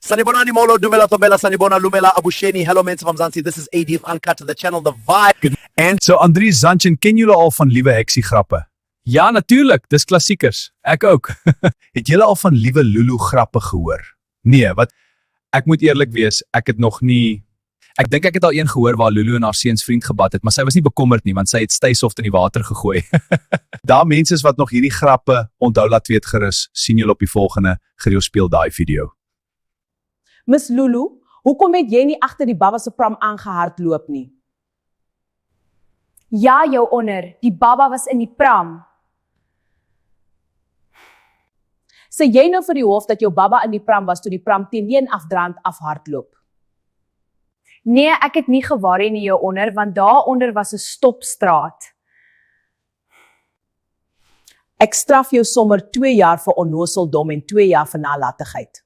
Sanibona Nimolo, Dumela Tombela, Sanibona Lumela Abusheni. Hello, mensen van Zanzi. This is ADF Uncut to the channel The Vibe. So Andries Zanchin, ken julle al van Liewe Heksie grappe? Ja, natuurlijk. Dis klassiekers. Ek ook. Het julle al van Liewe Lulu grappe gehoor? Nee, wat? Ek moet eerlik wees, ek het nog nie... Ek dink ek het al een gehoor waar Lulu en haar seuns vriend gebad het, maar sy was nie bekommerd nie, want sy het staysoft in die water gegooi. Daar mense is wat nog hierdie grappe onthou, laat weet gerus, sien julle op die volgende, Griel speel daai video. Miss Lulu, hoekom het jy nie agter die baba se pram aangehardloop nie? Ja, jou honor, die baba was in die pram. Sê jy nou vir die hof dat jou baba in die pram was toe die pram teen een afdraand afhardloop? Nee, ek het nie gewaar nie, jou honor, want daaronder was 'n stopstraat. Ek straf jou sommer 2 jaar vir onnoseldom en 2 jaar vir nalatigheid.